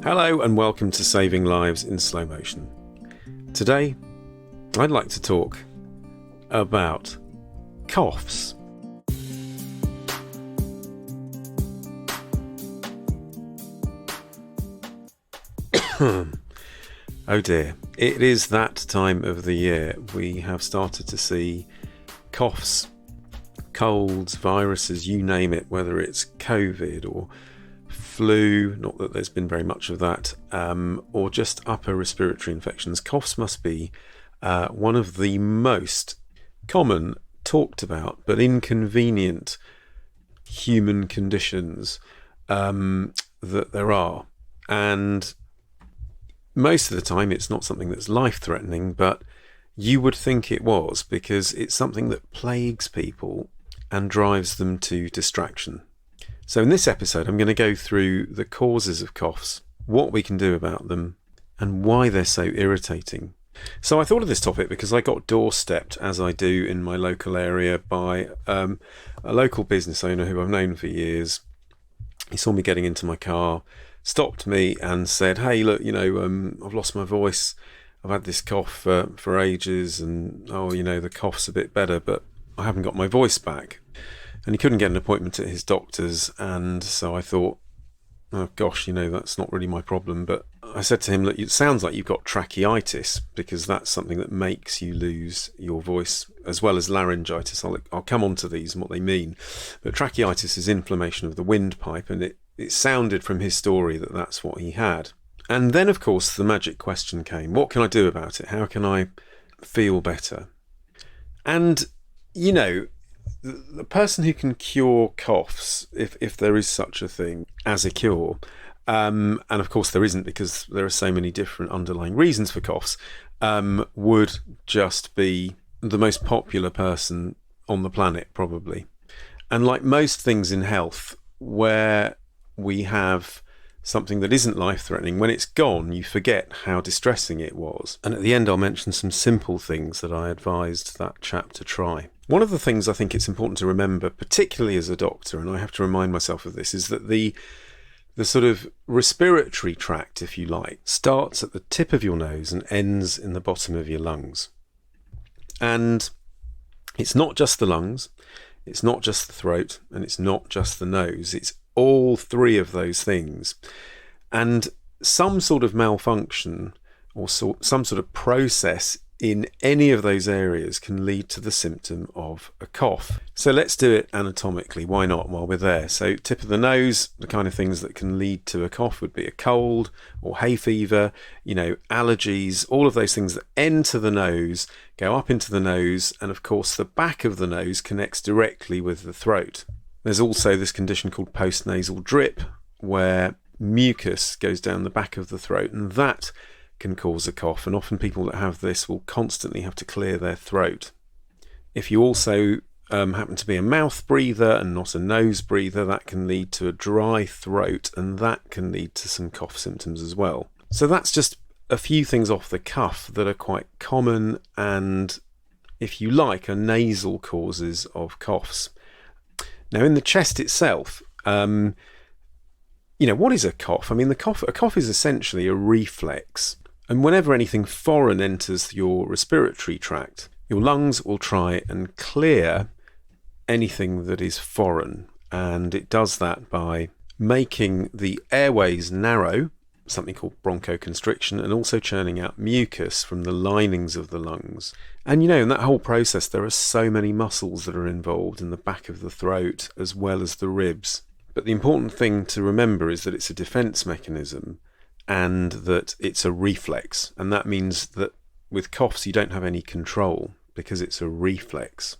Hello and welcome to Saving Lives in Slow Motion. Today, I'd like to talk about coughs. Oh dear, it is that time of the year. We have started to see coughs, colds, viruses, you name it, whether it's COVID or flu, not that there's been very much of that, or just upper respiratory infections. Coughs must be one of the most common, talked about, but inconvenient human conditions that there are. And most of the time it's not something that's life-threatening, but you would think it was, because it's something that plagues people and drives them to distraction. So in this episode, I'm going to go through the causes of coughs, what we can do about them, and why they're so irritating. So I thought of this topic because I got doorstepped, as I do in my local area, by a local business owner who I've known for years. He saw me getting into my car, stopped me and said, "Hey, look, I've lost my voice. I've had this cough for ages, and the cough's a bit better, but I haven't got my voice back." And he couldn't get an appointment at his doctor's, and so I thought, oh gosh, that's not really my problem. But I said to him, look, it sounds like you've got tracheitis, because that's something that makes you lose your voice, as well as laryngitis. I'll come on to these and what they mean. But tracheitis is inflammation of the windpipe, and it sounded from his story that that's what he had. And then, of course, the magic question came. What can I do about it? How can I feel better? And, the person who can cure coughs, if there is such a thing as a cure, and of course there isn't, because there are so many different underlying reasons for coughs, would just be the most popular person on the planet, probably. And like most things in health, where we have something that isn't life-threatening, when it's gone, you forget how distressing it was. And at the end, I'll mention some simple things that I advised that chap to try. One of the things I think it's important to remember, particularly as a doctor, and I have to remind myself of this, is that the sort of respiratory tract, if you like, starts at the tip of your nose and ends in the bottom of your lungs. And it's not just the lungs, it's not just the throat, and it's not just the nose. It's all three of those things. And some sort of malfunction or some sort of process in any of those areas can lead to the symptom of a cough. So let's do it anatomically. Why not, while we're there? So tip of the nose, the kind of things that can lead to a cough would be a cold or hay fever, allergies, all of those things that enter the nose, go up into the nose, and of course the back of the nose connects directly with the throat. There's also this condition called postnasal drip, where mucus goes down the back of the throat, and that can cause a cough. And often people that have this will constantly have to clear their throat. If you also happen to be a mouth breather and not a nose breather, that can lead to a dry throat, and that can lead to some cough symptoms as well. So that's just a few things off the cuff that are quite common and, if you like, are nasal causes of coughs. Now, in the chest itself, what is a cough? I mean, a cough is essentially a reflex. And whenever anything foreign enters your respiratory tract, your lungs will try and clear anything that is foreign. And it does that by making the airways narrow, something called bronchoconstriction, and also churning out mucus from the linings of the lungs. And in that whole process, there are so many muscles that are involved in the back of the throat as well as the ribs. But the important thing to remember is that it's a defense mechanism and that it's a reflex. And that means that with coughs, you don't have any control because it's a reflex.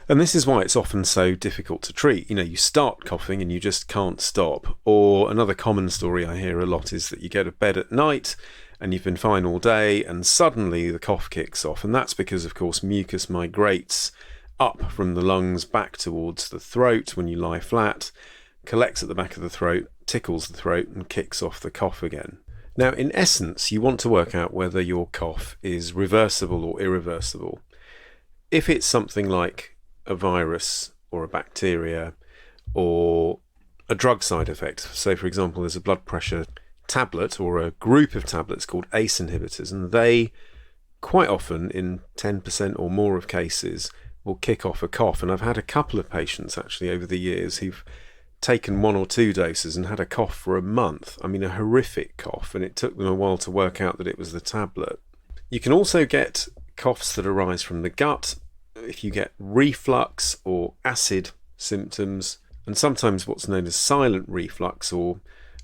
And this is why it's often so difficult to treat. You start coughing and you just can't stop. Or another common story I hear a lot is that you go to bed at night and you've been fine all day and suddenly the cough kicks off. And that's because, of course, mucus migrates up from the lungs back towards the throat when you lie flat, collects at the back of the throat, tickles the throat, and kicks off the cough again. Now, in essence, you want to work out whether your cough is reversible or irreversible. If it's something like a virus or a bacteria or a drug side effect, so for example, there's a blood pressure tablet or a group of tablets called ACE inhibitors, and they quite often, in 10% or more of cases, will kick off a cough. And I've had a couple of patients actually over the years who've taken 1 or 2 doses and had a cough for a month. I mean, a horrific cough, and it took them a while to work out that it was the tablet. You can also get coughs that arise from the gut if you get reflux or acid symptoms, and sometimes what's known as silent reflux or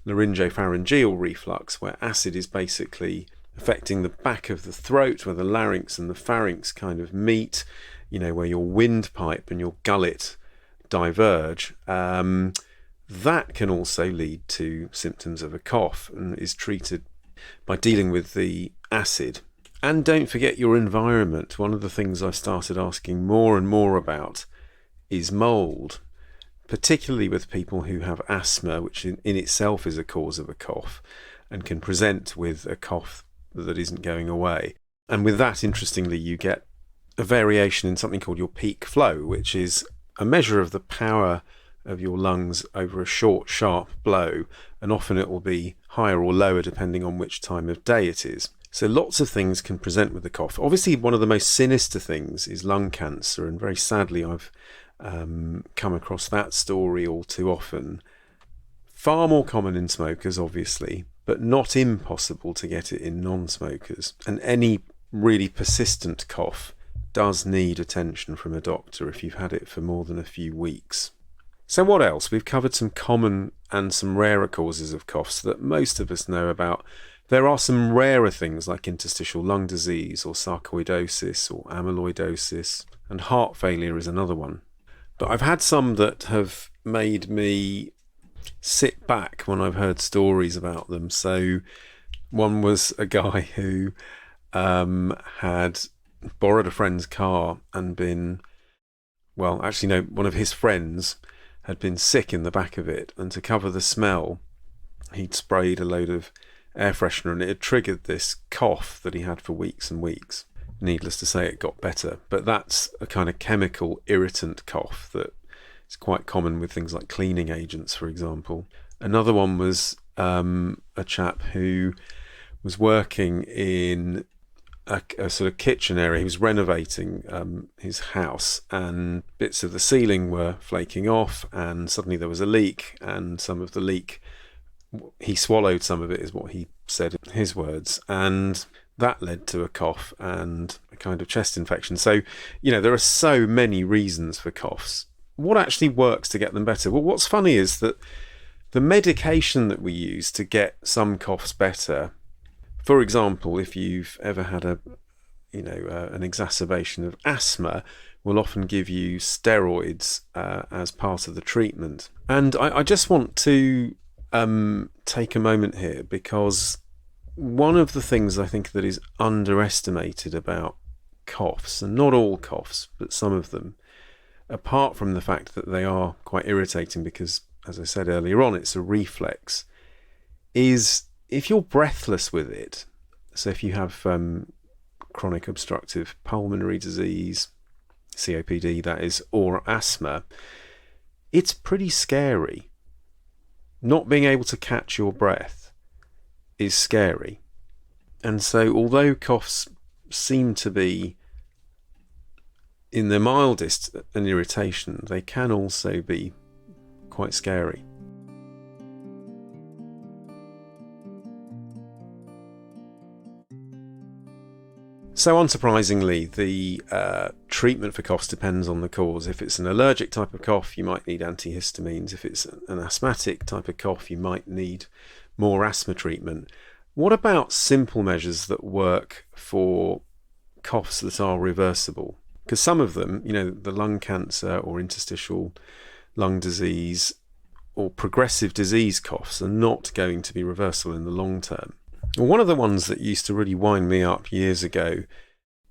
laryngopharyngeal reflux, where acid is basically affecting the back of the throat, where the larynx and the pharynx kind of meet, where your windpipe and your gullet diverge. That can also lead to symptoms of a cough and is treated by dealing with the acid. And don't forget your environment. One of the things I've started asking more and more about is mold, particularly with people who have asthma, which in itself is a cause of a cough and can present with a cough that isn't going away. And with that, interestingly, you get a variation in something called your peak flow, which is a measure of the power of your lungs over a short, sharp blow, and often it will be higher or lower depending on which time of day it is. So lots of things can present with the cough. Obviously, one of the most sinister things is lung cancer, and very sadly I've come across that story all too often. Far more common in smokers, obviously, but not impossible to get it in non-smokers. And any really persistent cough does need attention from a doctor if you've had it for more than a few weeks. So what else? We've covered some common and some rarer causes of coughs that most of us know about. There are some rarer things like interstitial lung disease or sarcoidosis or amyloidosis, and heart failure is another one. But I've had some that have made me sit back when I've heard stories about them. So one was a guy who had borrowed a friend's car and one of his friends had been sick in the back of it, and to cover the smell he'd sprayed a load of air freshener, and it had triggered this cough that he had for weeks and weeks. Needless to say, it got better, but that's a kind of chemical irritant cough that is quite common with things like cleaning agents, for example. Another one was a chap who was working in a sort of kitchen area. He was renovating his house, and bits of the ceiling were flaking off, and suddenly there was a leak, and some of the leak, he swallowed some of it, is what he said in his words, and that led to a cough and a kind of chest infection. So, there are so many reasons for coughs. What actually works to get them better? Well, what's funny is that the medication that we use to get some coughs better, for example, if you've ever had an exacerbation of asthma, will often give you steroids as part of the treatment. And I just want to take a moment here, because one of the things I think that is underestimated about coughs, and not all coughs, but some of them, apart from the fact that they are quite irritating because, as I said earlier on, it's a reflex, is if you're breathless with it. So if you have chronic obstructive pulmonary disease, COPD that is, or asthma, it's pretty scary. Not being able to catch your breath is scary. And so although coughs seem to be, in their mildest, an irritation, they can also be quite scary. So unsurprisingly, the treatment for coughs depends on the cause. If it's an allergic type of cough, you might need antihistamines. If it's an asthmatic type of cough, you might need more asthma treatment. What about simple measures that work for coughs that are reversible? Because some of them, the lung cancer or interstitial lung disease or progressive disease coughs are not going to be reversible in the long term. Well, one of the ones that used to really wind me up years ago,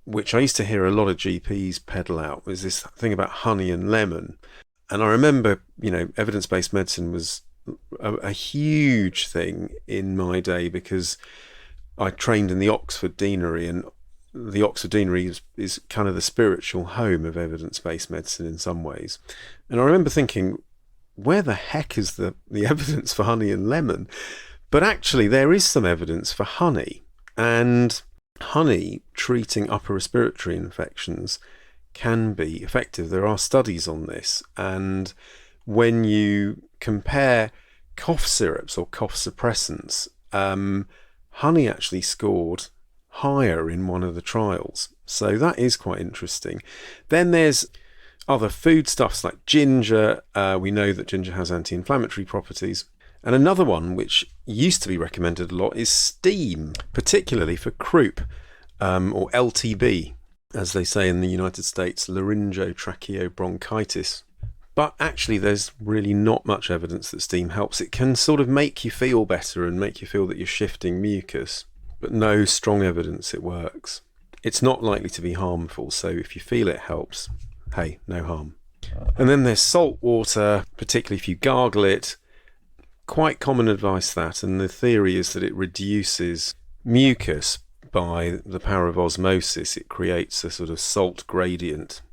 which I used to hear a lot of GPs peddle out, was this thing about honey and lemon. And I remember, evidence-based medicine was a huge thing in my day, because I trained in the Oxford Deanery, and the Oxford Deanery is kind of the spiritual home of evidence-based medicine in some ways. And I remember thinking, where the heck is the evidence for honey and lemon? But actually, there is some evidence for honey, and honey treating upper respiratory infections can be effective. There are studies on this, and when you compare cough syrups or cough suppressants, honey actually scored higher in one of the trials. So that is quite interesting. Then there's other foodstuffs like ginger. We know that ginger has anti-inflammatory properties. And another one which used to be recommended a lot is steam, particularly for croup, or LTB, as they say in the United States, laryngotracheobronchitis. But actually there's really not much evidence that steam helps. It can sort of make you feel better and make you feel that you're shifting mucus, but no strong evidence it works. It's not likely to be harmful, so if you feel it helps, hey, no harm. And then there's salt water, particularly if you gargle it. Quite common advice that, and the theory is that it reduces mucus by the power of osmosis. It creates a sort of salt gradient.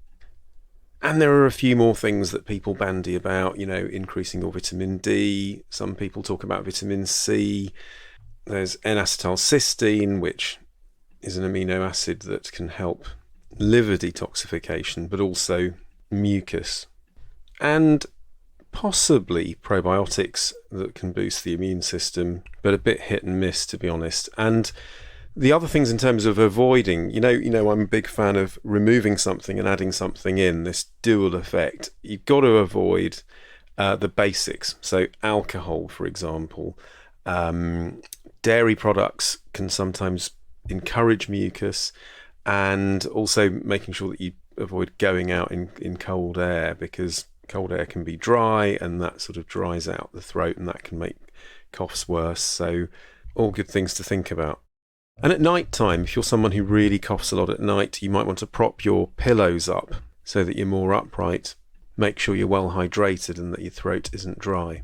And there are a few more things that people bandy about, increasing your vitamin D. Some people talk about vitamin C. There's N-acetylcysteine, which is an amino acid that can help liver detoxification, but also mucus. And possibly probiotics that can boost the immune system, but a bit hit and miss, to be honest. And the other things in terms of avoiding, I'm a big fan of removing something and adding something in, this dual effect. You've got to avoid the basics. So alcohol, for example. Dairy products can sometimes encourage mucus, and also making sure that you avoid going out in cold air, because cold air can be dry and that sort of dries out the throat and that can make coughs worse. So all good things to think about. And at night time, if you're someone who really coughs a lot at night, you might want to prop your pillows up so that you're more upright. Make sure you're well hydrated and that your throat isn't dry.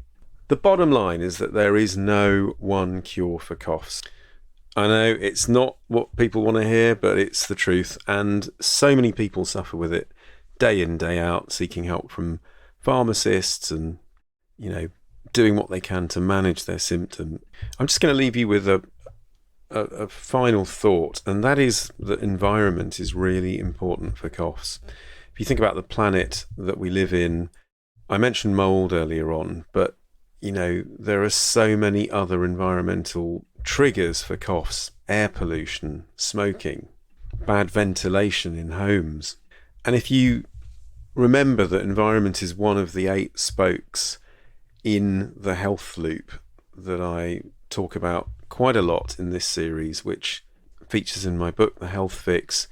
The bottom line is that there is no one cure for coughs. I know it's not what people want to hear, but it's the truth. And so many people suffer with it day in, day out, seeking help from pharmacists and, doing what they can to manage their symptom. I'm just going to leave you with a final thought, and that is that environment is really important for coughs. If you think about the planet that we live in, I mentioned mold earlier on, but there are so many other environmental triggers for coughs: air pollution, smoking, bad ventilation in homes. And if you remember that environment is one of the 8 spokes in the health loop that I talk about quite a lot in this series, which features in my book, The Health Fix,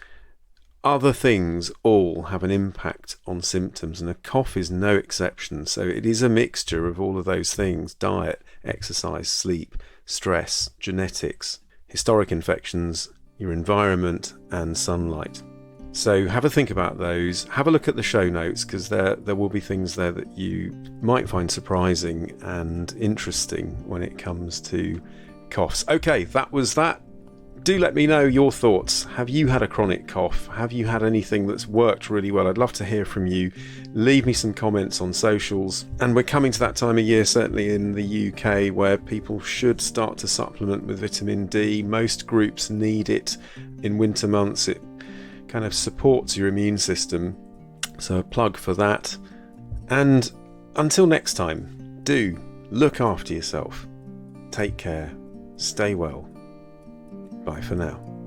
other things all have an impact on symptoms, and a cough is no exception. So it is a mixture of all of those things: diet, exercise, sleep, stress, genetics, historic infections, your environment, and sunlight. So have a think about those. Have a look at the show notes, because there will be things there that you might find surprising and interesting when it comes to coughs. Okay, that was that. Do let me know your thoughts. Have you had a chronic cough? Have you had anything that's worked really well? I'd love to hear from you. Leave me some comments on socials. And we're coming to that time of year, certainly in the UK, where people should start to supplement with vitamin D. Most groups need it in winter months. It kind of supports your immune system. So a plug for that. And until next time, do look after yourself. Take care. Stay well. Bye for now.